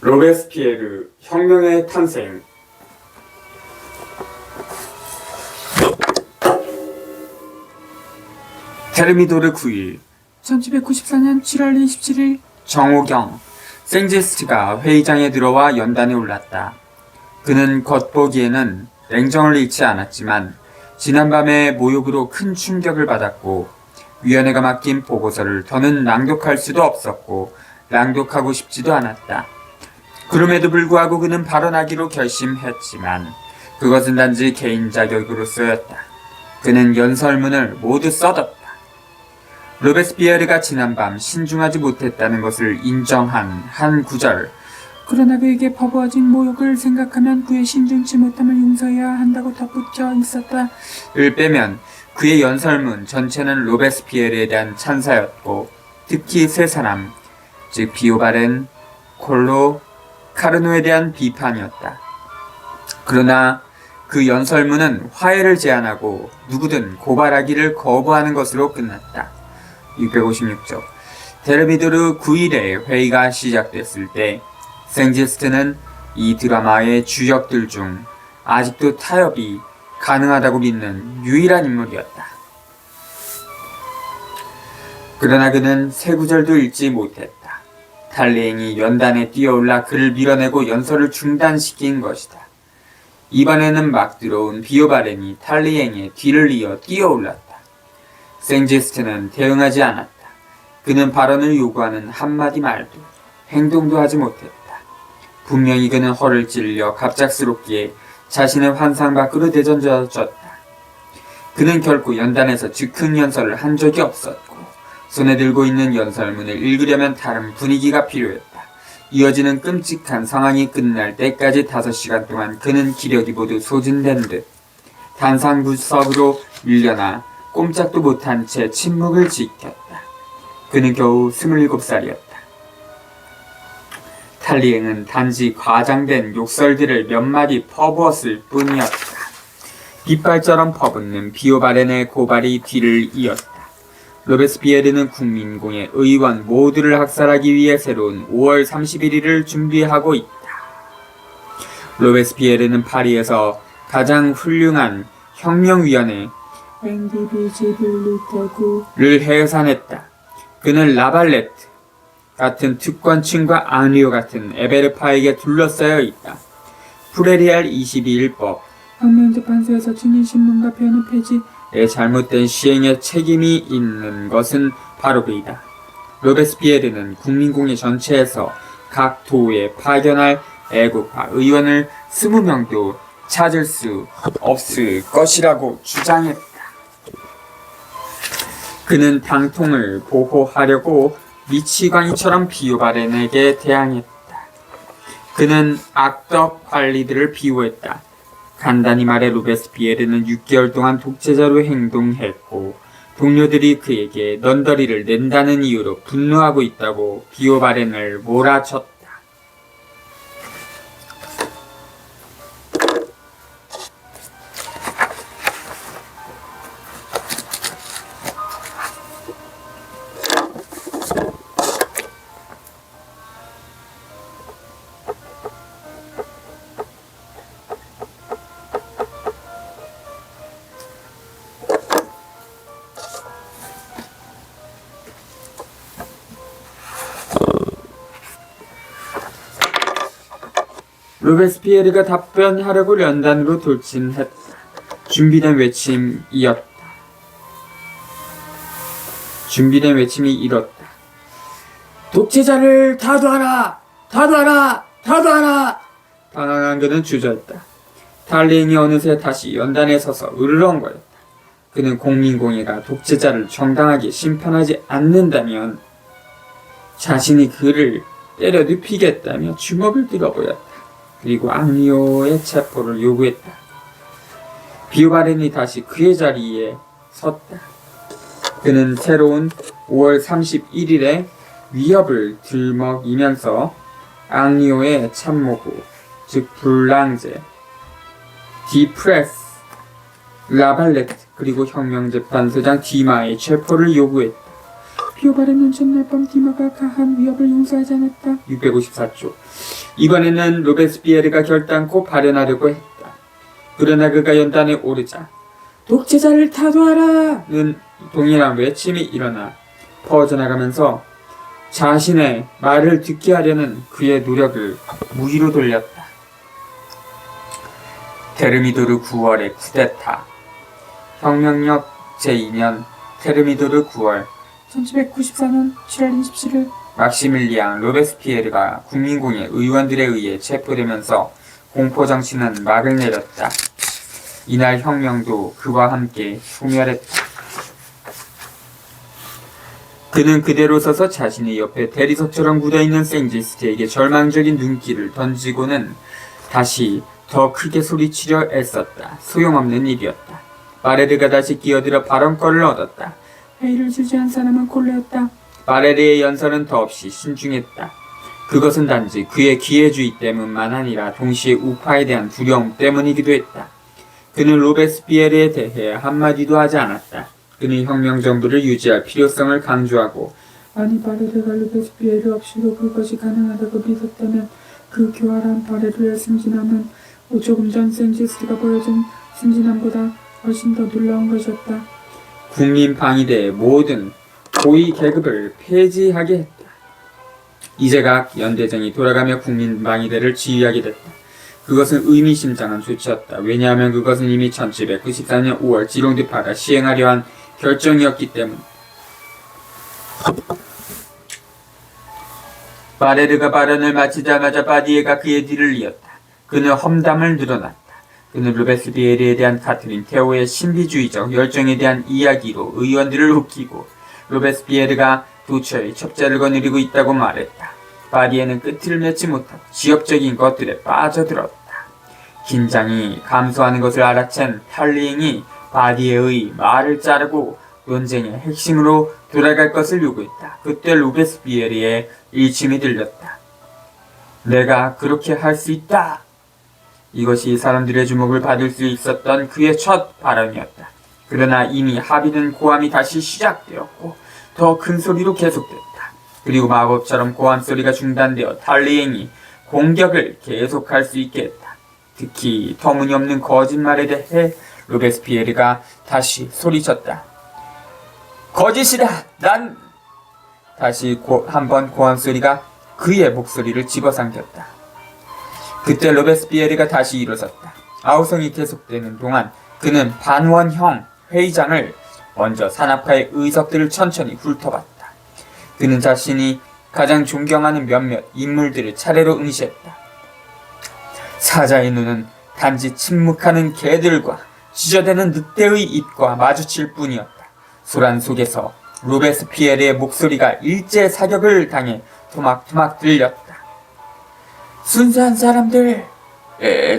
로베스피에르 혁명의 탄생. 테르미도르 9일 1794년 7월 27일 정오경 생제스트가 회의장에 들어와 연단에 올랐다. 그는 겉보기에는 냉정을 잃지 않았지만 지난밤의 모욕으로 큰 충격을 받았고 위원회가 맡긴 보고서를 더는 낭독할 수도 없었고 낭독하고 싶지도 않았다. 그럼에도 불구하고 그는 발언하기로 결심했지만 그것은 단지 개인 자격으로서였다. 그는 연설문을 모두 써뒀다. 로베스피에르가 지난밤 신중하지 못했다는 것을 인정한 한 구절. 그러나 그에게 퍼부어진 모욕을 생각하면 그의 신중치 못함을 용서해야 한다고 덧붙여 있었다. 을 빼면 그의 연설문 전체는 로베스피에르에 대한 찬사였고 특히 세 사람, 즉 비오바렌, 콜로, 카르노에 대한 비판이었다. 그러나 그 연설문은 화해를 제안하고 누구든 고발하기를 거부하는 것으로 끝났다. 656쪽 테르미도르 9일에 회의가 시작됐을 때 생제스트는 이 드라마의 주역들 중 아직도 타협이 가능하다고 믿는 유일한 인물이었다. 그러나 그는 세 구절도 읽지 못했다. 탈리행이 연단에 뛰어올라 그를 밀어내고 연설을 중단시킨 것이다. 이번에는 막 들어온 비오바렌이 탈리행의 뒤를 이어 뛰어올랐다. 생제스트는 대응하지 않았다. 그는 발언을 요구하는 한마디 말도 행동도 하지 못했다. 분명히 그는 허를 찔려 갑작스럽게 자신의 환상 밖으로 내던져졌다. 그는 결코 연단에서 즉흥 연설을 한 적이 없었고 손에 들고 있는 연설문을 읽으려면 다른 분위기가 필요했다. 이어지는 끔찍한 상황이 끝날 때까지 5시간 동안 그는 기력이 모두 소진된 듯 단상구석으로 밀려나 꼼짝도 못한 채 침묵을 지켰다. 그는 겨우 27살이었다. 탈리행은 단지 과장된 욕설들을 몇 마디 퍼부었을 뿐이었다. 빗발처럼 퍼붓는 비오바렌의 고발이 뒤를 이었다. 로베스피에르는 국민공의 의원 모두를 학살하기 위해 새로운 5월 31일을 준비하고 있다. 로베스피에르는 파리에서 가장 훌륭한 혁명위원회 를 해산했다. 그는 라발레트 같은 특권층과 앙리오 같은 에베르파에게 둘러싸여 있다. 프레리알 22일법 혁명재판소에서 증인신문과 변호 폐지의 잘못된 시행에 책임이 있는 것은 바로 그이다. 로베스피에르는 국민공회 전체에서 각 도에 파견할 애국파 의원을 20명도 찾을 수 없을 것이라고 주장했다. 그는 당통을 보호하려고 미치광이처럼 비오바렌에게 대항했다. 그는 악덕 관리들을 비호했다. 간단히 말해 로베스피에르는 6개월 동안 독재자로 행동했고 동료들이 그에게 넌더리를 낸다는 이유로 분노하고 있다고 비오바렌을 몰아쳤다. 로베스피에르가 답변하려고 연단으로 돌진했다. 준비된 외침이 이렇다. 독재자를 다도하라! 다도하라! 다도하라! 방황한 그는 주저했다. 탈리행이 어느새 다시 연단에 서서 으르렁거렸다. 그는 국민공회가 독재자를 정당하게 심판하지 않는다면 자신이 그를 때려 눕히겠다며 주먹을 들어보였다. 그리고 앙리오의 체포를 요구했다. 비오바렌이 다시 그의 자리에 섰다. 그는 새로운 5월 31일에 위협을 들먹이면서 앙리오의 참모구, 즉 불랑제, 디프레스, 라발레트 그리고 혁명재판소장 디마의 체포를 요구했다. 비오바레는 전날 밤 디마가 가한 위협을 용서하지 않았다. 654조. 이번에는 로베스피에르가 결단코 발현하려고 했다. 그러나 그가 연단에 오르자 독재자를 타도하라는 동일한 외침이 일어나 퍼져나가면서 자신의 말을 듣게 하려는 그의 노력을 무의로 돌렸다. 테르미도르 9월의 쿠데타. 혁명력 제2년 테르미도르 9월. 1794년 7월 27일 막시밀리앙 로베스피에르가 국민공회 의원들에 의해 체포되면서 공포정치는 막을 내렸다. 이날 혁명도 그와 함께 소멸했다. 그는 그대로 서서 자신의 옆에 대리석처럼 굳어있는 생지스트에게 절망적인 눈길을 던지고는 다시 더 크게 소리치려 애썼다. 소용없는 일이었다. 바레르가 다시 끼어들어 발언권을 얻었다. 회의를 주재한 사람은 콜레였다. 바레르의 연설은 더없이 신중했다. 그것은 단지 그의 기회주의 때문만 아니라 동시에 우파에 대한 두려움 때문이기도 했다. 그는 로베스피에르에 대해 한마디도 하지 않았다. 그는 혁명 정부를 유지할 필요성을 강조하고 아니 바레르가 로베스피에르 없이도 그것이 가능하다고 믿었다면 그 교활한 바레르의 승진함은 조금 전 생지스트가 보여준 승진함보다 훨씬 더 놀라운 것이었다. 국민방위대의 모든 고위 계급을 폐지하게 했다. 이제각 연대장이 돌아가며 국민방위대를 지휘하게 됐다. 그것은 의미심장한 조치였다. 왜냐하면 그것은 이미 1794년 5월 지롱드파가 시행하려 한 결정이었기 때문. 바레르가 발언을 마치자마자 바디에가 그의 뒤를 이었다. 그는 험담을 늘어놨다. 그는 로베스피에르에 대한 카트린 테오의 신비주의적 열정에 대한 이야기로 의원들을 웃기고 로베스피에르가 도처에 첩자를 거느리고 있다고 말했다. 바디에는 끝을 맺지 못하고 지역적인 것들에 빠져들었다. 긴장이 감소하는 것을 알아챈 탈리잉이 바디에의 말을 자르고 논쟁의 핵심으로 돌아갈 것을 요구했다. 그때 로베스피에르의 일침이 들렸다. 내가 그렇게 할 수 있다. 이것이 사람들의 주목을 받을 수 있었던 그의 첫 발언이었다. 그러나 이미 합의된 고함이 다시 시작되었고 더 큰 소리로 계속됐다. 그리고 마법처럼 고함 소리가 중단되어 탈리잉이 공격을 계속할 수 있게 했다. 특히 터무니없는 거짓말에 대해 로베스피에르가 다시 소리쳤다. 거짓이다! 난! 다시 한번 고함 소리가 그의 목소리를 집어삼켰다. 그때 로베스피에르가 다시 일어섰다. 아우성이 계속되는 동안 그는 반원형 회의장을 먼저 산악파의 의석들을 천천히 훑어봤다. 그는 자신이 가장 존경하는 몇몇 인물들을 차례로 응시했다. 사자의 눈은 단지 침묵하는 개들과 지저대는 늑대의 입과 마주칠 뿐이었다. 소란 속에서 로베스피에르의 목소리가 일제 사격을 당해 토막토막 들렸다. 순수한 사람들,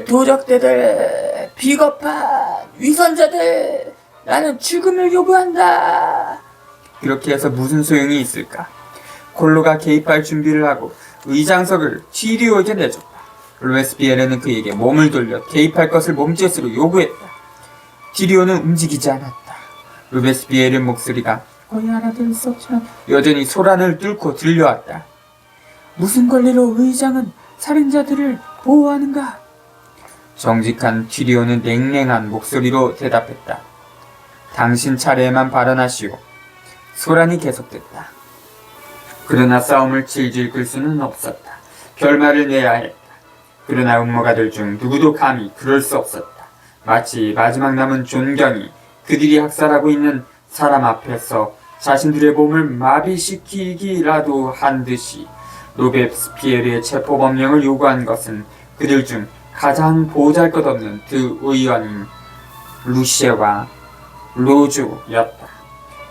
도적대들, 비겁한 위선자들, 나는 죽음을 요구한다. 그렇게 해서 무슨 소용이 있을까? 콜로가 개입할 준비를 하고 의장석을 티리오에게 내줬다. 로베스피에르는 그에게 몸을 돌려 개입할 것을 몸짓으로 요구했다. 티리오는 움직이지 않았다. 로베스피에르 목소리가 거의 알아들을 수 없지만 여전히 소란을 뚫고 들려왔다. 무슨 권리로 의장은 살인자들을 보호하는가? 정직한 티리오는 냉랭한 목소리로 대답했다. 당신 차례에만 발언하시오. 소란이 계속됐다. 그러나 싸움을 질질 끌 수는 없었다. 결말을 내야 했다. 그러나 음모가들 중 누구도 감히 그럴 수 없었다. 마치 마지막 남은 존경이 그들이 학살하고 있는 사람 앞에서 자신들의 몸을 마비시키기라도 한 듯이 로베스피에르의 체포법령을 요구한 것은 그들 중 가장 보잘것없는 두 의원인 루시에와 로주였다.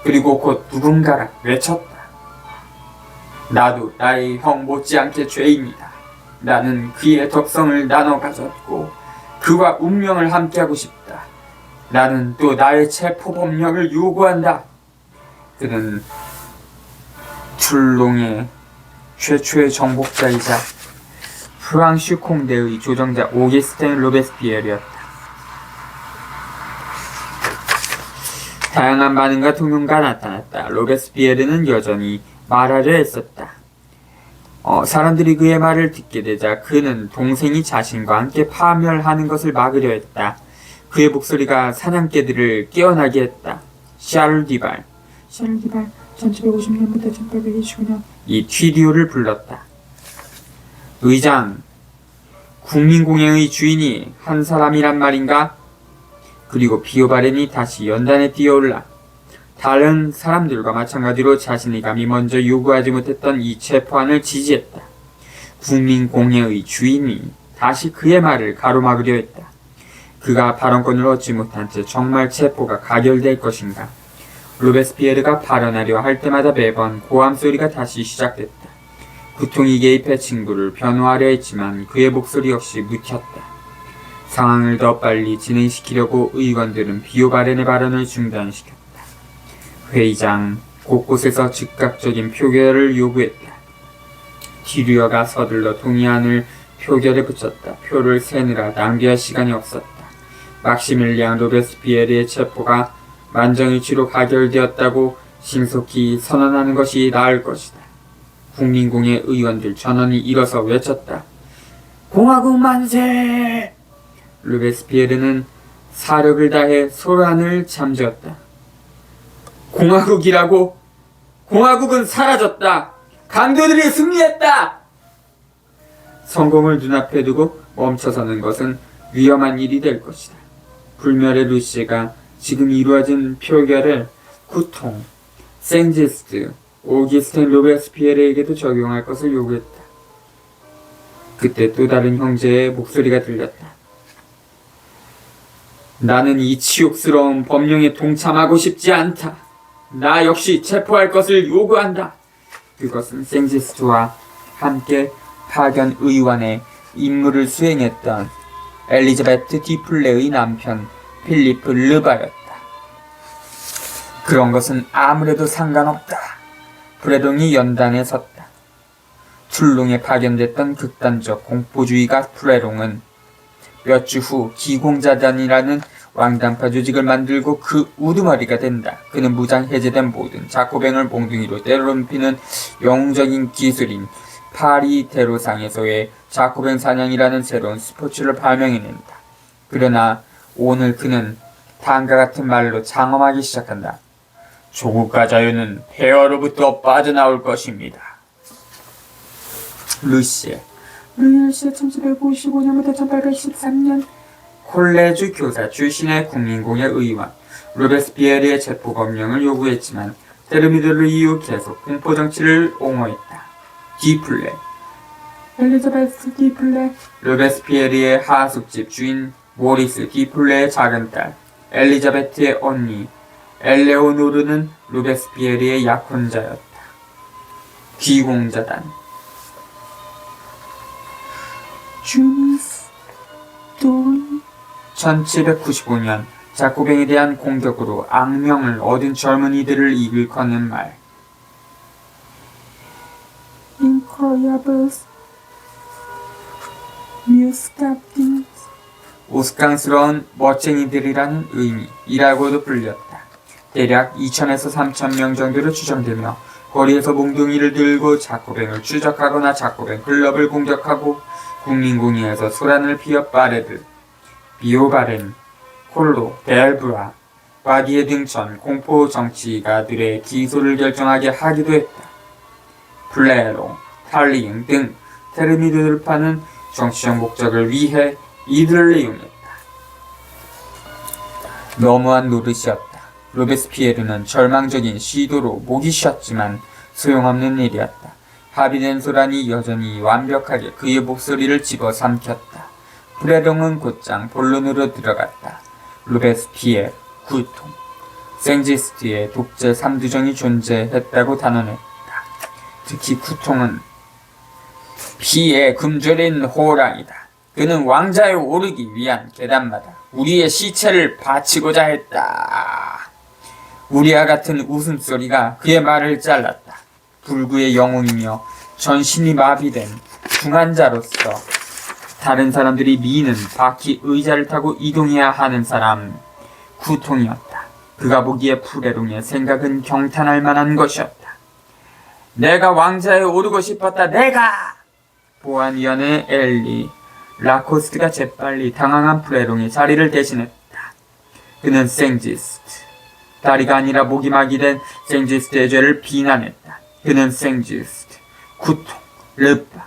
그리고 곧 누군가가 외쳤다. 나도 나의 형 못지않게 죄입니다. 나는 그의 덕성을 나눠 가졌고 그와 운명을 함께하고 싶다. 나는 또 나의 체포법령을 요구한다. 그는 툴롱의 최초의 정복자이자 프랑슈 콩데의 조정자 오게스틴 로베스피에르였다. 다양한 반응과 동요가 나타났다. 로베스피에르는 여전히 말하려 했었다. 사람들이 그의 말을 듣게 되자 그는 동생이 자신과 함께 파멸하는 것을 막으려 했다. 그의 목소리가 사냥개들을 깨어나게 했다. 샤를 디발 1750년부터 1829년 이 튀디오를 불렀다. 의장, 국민공예의 주인이 한 사람이란 말인가? 그리고 비오바렌이 다시 연단에 뛰어올라 다른 사람들과 마찬가지로 자신이 감히 먼저 요구하지 못했던 이 체포안을 지지했다. 국민공예의 주인이 다시 그의 말을 가로막으려 했다. 그가 발언권을 얻지 못한 채 정말 체포가 가결될 것인가? 로베스피에르가 발언하려 할 때마다 매번 고함 소리가 다시 시작됐다. 구통이 개입해 친구를 변호하려 했지만 그의 목소리 역시 묻혔다. 상황을 더 빨리 진행시키려고 의원들은 비오바렌의 발언을 중단시켰다. 회의장 곳곳에서 즉각적인 표결을 요구했다. 디류어가 서둘러 동의안을 표결에 붙였다. 표를 세느라 낭비할 시간이 없었다. 막시밀리앙 로베스피에르의 체포가 만장일치로 가결되었다고 신속히 선언하는 것이 나을 것이다. 국민공예 의원들 전원이 일어서 외쳤다. 공화국 만세! 로베스피에르는 사력을 다해 소란을 잠재웠다. 공화국이라고? 공화국은 사라졌다! 강도들이 승리했다! 성공을 눈앞에 두고 멈춰서는 것은 위험한 일이 될 것이다. 불멸의 루시가 지금 이루어진 표결을 쿠통, 생지스트, 오기스텐 로베스피에르에게도 적용할 것을 요구했다. 그때 또 다른 형제의 목소리가 들렸다. 나는 이 치욕스러운 법령에 동참하고 싶지 않다. 나 역시 체포할 것을 요구한다. 그것은 생지스트와 함께 파견 의원의 임무를 수행했던 엘리자베트 디플레의 남편 필리프 르바였다. 그런 것은 아무래도 상관없다. 프레동이 연단에 섰다. 툴롱에 파견됐던 극단적 공포주의가 프레동은 몇 주 후 기공자단이라는 왕단파 조직을 만들고 그 우두머리가 된다. 그는 무장 해제된 모든 자코뱅을 몽둥이로 때려눕히는 영웅적인 기술인 파리 대로상에서의 자코뱅 사냥이라는 새로운 스포츠를 발명해낸다. 그러나 오늘 그는 다음과 같은 말로 장엄하기 시작한다. 조국과 자유는 폐허로부터 빠져나올 것입니다. 루시에 1755년부터 1813년 콜레주 교사 출신의 국민공예 의원 로베스피에르의 체포법령을 요구했지만 테르미드를 이후 계속 공포정치를 옹호했다. 디플레 엘리자베스 디플레 로베스피에르의 하숙집 주인 모리스 디플레의 작은 딸 엘리자베트의 언니 엘레오노르는 로베스피에르의 약혼자였다. 귀공자단 주미스 돈 1795년 자코뱅에 대한 공격으로 악명을 얻은 젊은이들을 일컫는 말 인크로야블스 뮤스카틴 오스강스러운 멋쟁이들이라는 의미이라고도 불렸다. 대략 2,000에서 3,000명 정도로 추정되며 거리에서 몽둥이를 들고 자코뱅을 추적하거나 자코뱅 클럽을 공격하고 국민공예에서 소란을 피워 파레드, 비오바렌, 콜로, 벨브라, 바디에 등 전 공포 정치가들의 기소를 결정하게 하기도 했다. 플레로, 탈리잉 등 테르미드를 파는 정치적 목적을 위해 이들을 이용했다. 너무한 노릇이었다. 로베스피에르는 절망적인 시도로 목이 쉬었지만 소용없는 일이었다. 합의된 소란이 여전히 완벽하게 그의 목소리를 집어삼켰다. 프레동은 곧장 본론으로 들어갔다. 로베스피에르, 구통, 생지스트의 독재 3두정이 존재했다고 단언했다. 특히 구통은 피에 굶주린 호랑이다. 그는 왕자에 오르기 위한 계단마다 우리의 시체를 바치고자 했다. 우리와 같은 웃음소리가 그의 말을 잘랐다. 불구의 영웅이며 전신이 마비된 중환자로서 다른 사람들이 미는 바퀴 의자를 타고 이동해야 하는 사람 구통이었다. 그가 보기에 푸레롱의 생각은 경탄할 만한 것이었다. 내가 왕자에 오르고 싶었다. 내가! 보안위원회 엘리 라코스트가 재빨리 당황한 푸레롱의 자리를 대신했다. 그는 생지스트, 다리가 아니라 목이 막이 된 생지스트의 죄를 비난했다. 그는 생지스트, 구통, 르파,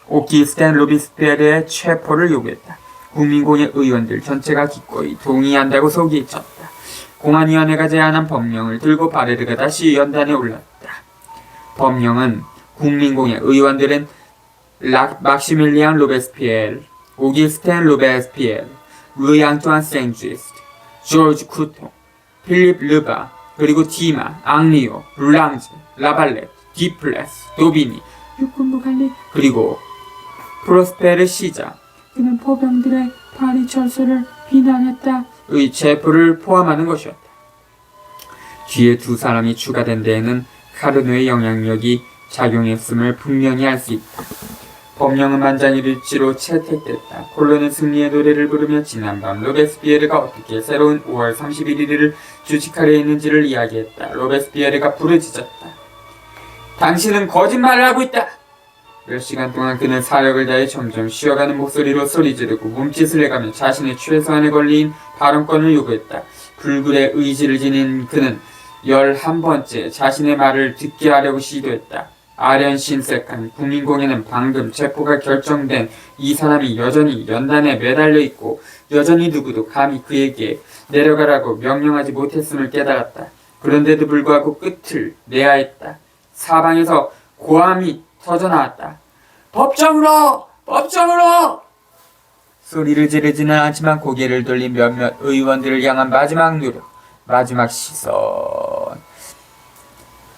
오기스텐 로비스페르의 체포를 요구했다. 국민공회 의원들 전체가 기꺼이 동의한다고 소개쳤다. 공안위원회가 제안한 법령을 들고 바레르가 다시 연단에 올랐다. 법령은 국민공회 의원들은 막시밀리앙 로베스피에르, 오기스텐 로베스피에르, 루이 앙투안 생쥐스트, 조르지 쿠통, 필립 르바, 그리고 디마, 앙리오, 블랑즈, 라발렛, 디플레스, 도비니, 육군부 관리, 그리고 프로스페르 시자, 그는 포병들의 파리 철수를 비난했다의 체포를 포함하는 것이었다. 뒤에 두 사람이 추가된 데에는 카르노의 영향력이 작용했음을 분명히 알 수 있다. 법령은 만장일치로 채택됐다. 콜로는 승리의 노래를 부르며 지난밤 로베스피에르가 어떻게 새로운 5월 31일을 주식하려 했는지를 이야기했다. 로베스피에르가 부르짖었다. 당신은 거짓말을 하고 있다. 몇 시간 동안 그는 사력을 다해 점점 쉬어가는 목소리로 소리 지르고 몸짓을 해가며 자신의 최소한에 걸린 발언권을 요구했다. 불굴의 의지를 지닌 그는 11번째 자신의 말을 듣게 하려고 시도했다. 아련 신색한 국민공회는 방금 체포가 결정된 이 사람이 여전히 연단에 매달려 있고 여전히 누구도 감히 그에게 내려가라고 명령하지 못했음을 깨달았다. 그런데도 불구하고 끝을 내야 했다. 사방에서 고함이 터져나왔다. 법정으로! 법정으로! 소리를 지르지는 않지만 고개를 돌린 몇몇 의원들을 향한 마지막 노력, 마지막 시선.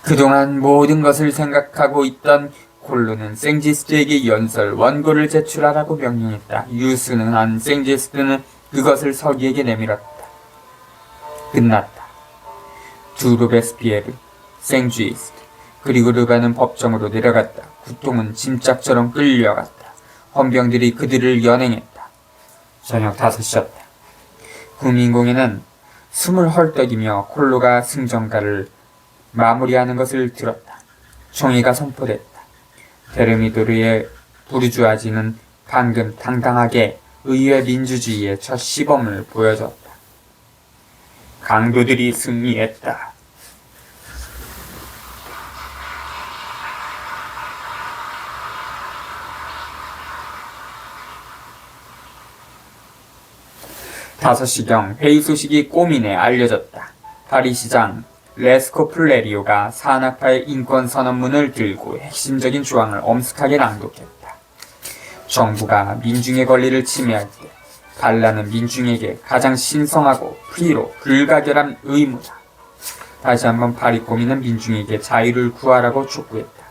그동안 모든 것을 생각하고 있던 콜로는 생지스트에게 연설 원고를 제출하라고 명령했다. 유순한 생지스트는 그것을 서기에게 내밀었다. 끝났다. 두 로베스피에르, 생지스트, 그리고 르바는 법정으로 내려갔다. 구통은 짐짝처럼 끌려갔다. 헌병들이 그들을 연행했다. 저녁 5시였다. 국민공회는 숨을 헐떡이며 콜로가 승전가를 마무리하는 것을 들었다. 총의가 선포됐다. 테르미도르의 부르주아지는 방금 당당하게 의회 민주주의의 첫 시범을 보여줬다. 강도들이 승리했다. 다섯 시경 회의 소식이 꼬민에 알려졌다. 파리 시장 레스코플레리오가 산악파의 인권선언문을 들고 핵심적인 조항을 엄숙하게 낭독했다. 정부가 민중의 권리를 침해할 때 반란은 민중에게 가장 신성하고 프리로 불가결한 의무다. 다시 한번 파리 꼬민은 민중에게 자유를 구하라고 촉구했다.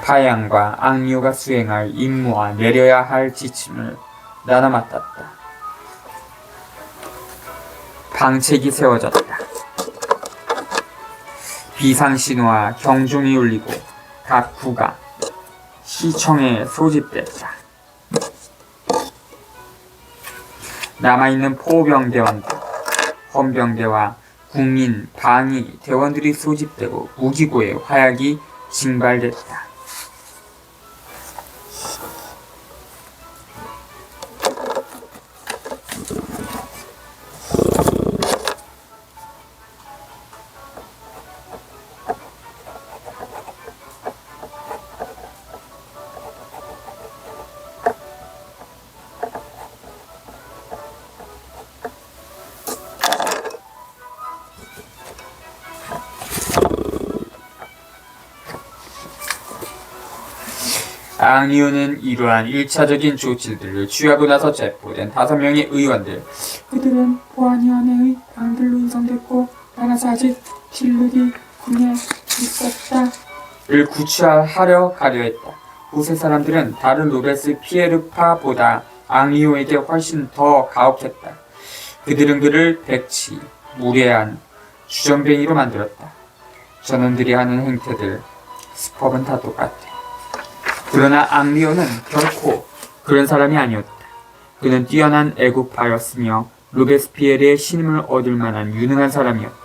파양과 앙리오가 수행할 임무와 내려야 할 지침을 나눠 맡았다. 방책이 세워졌다. 비상신호와 경종이 울리고 각 구가 시청에 소집됐다. 남아있는 포병대원들, 헌병대와 국민 방위 대원들이 소집되고 무기고의 화약이 징발됐다. 앙리오는 이러한 1차적인 조치들을 취하고 나서 체포된 5명의 의원들, 그들은 보안위원회의 방들로 인정됐고 따라서 아직 딜르디 군에 있었다 를 구출하려 가려 했다. 보세 사람들은 다른 로베스 피에르파보다 앙리오에게 훨씬 더 가혹했다. 그들은 그를 백치, 무례한 주정뱅이로 만들었다. 저놈들이 하는 행태들, 수법은 다 똑같아. 그러나 앙리오는 결코 그런 사람이 아니었다. 그는 뛰어난 애국파였으며 로베스피에르의 신임을 얻을 만한 유능한 사람이었다.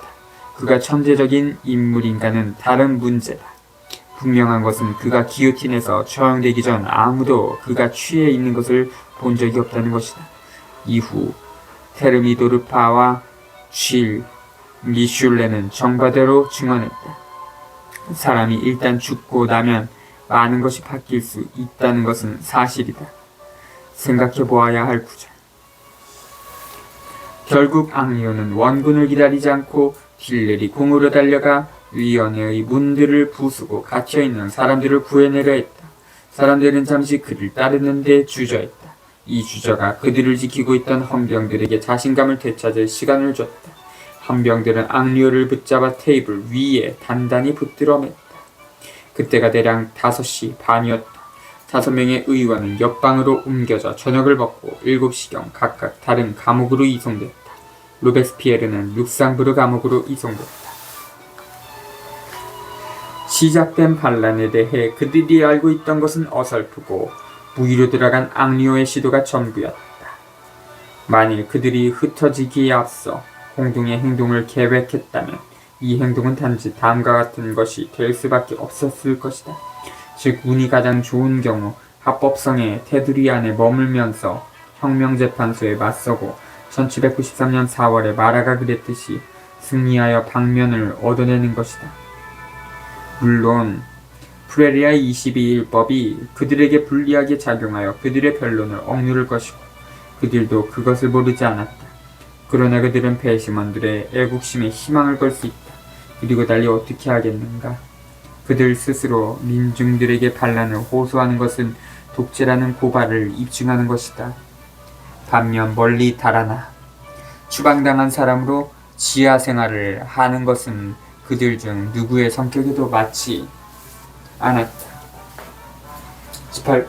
그가 천재적인 인물인가는 다른 문제다. 분명한 것은 그가 기요틴에서 처형되기 전 아무도 그가 취해 있는 것을 본 적이 없다는 것이다. 이후 테르미도르파와 쉔, 리슐레는 정반대로 증언했다. 사람이 일단 죽고 나면 많은 것이 바뀔 수 있다는 것은 사실이다. 생각해보아야 할 구절. 결국 앙리오는 원군을 기다리지 않고 딜ler이 궁으로 달려가 위원회의 문들을 부수고 갇혀있는 사람들을 구해내려 했다. 사람들은 잠시 그를 따르는데 주저했다. 이 주저가 그들을 지키고 있던 헌병들에게 자신감을 되찾을 시간을 줬다. 헌병들은 앙리오를 붙잡아 테이블 위에 단단히 붙들어 맸다. 그때가 대략 5시 반이었다. 5명의 의원은 옆방으로 옮겨져 저녁을 먹고 7시경 각각 다른 감옥으로 이송됐다. 로베스피에르는 룩상부르 감옥으로 이송됐다. 시작된 반란에 대해 그들이 알고 있던 것은 어설프고 무위로 들어간 앙리오의 시도가 전부였다. 만일 그들이 흩어지기에 앞서 공동의 행동을 계획했다면 이 행동은 단지 다음과 같은 것이 될 수밖에 없었을 것이다. 즉 운이 가장 좋은 경우 합법성의 테두리 안에 머물면서 혁명재판소에 맞서고 1793년 4월에 마라가 그랬듯이 승리하여 방면을 얻어내는 것이다. 물론 프레리아 22일법이 그들에게 불리하게 작용하여 그들의 변론을 억누를 것이고 그들도 그것을 모르지 않았다. 그러나 그들은 배심원들의 애국심에 희망을 걸 수 있다. 그리고 달리 어떻게 하겠는가? 그들 스스로 민중들에게 반란을 호소하는 것은 독재라는 고발을 입증하는 것이다. 반면 멀리 달아나 추방당한 사람으로 지하 생활을 하는 것은 그들 중 누구의 성격에도 맞지 않았다. 18.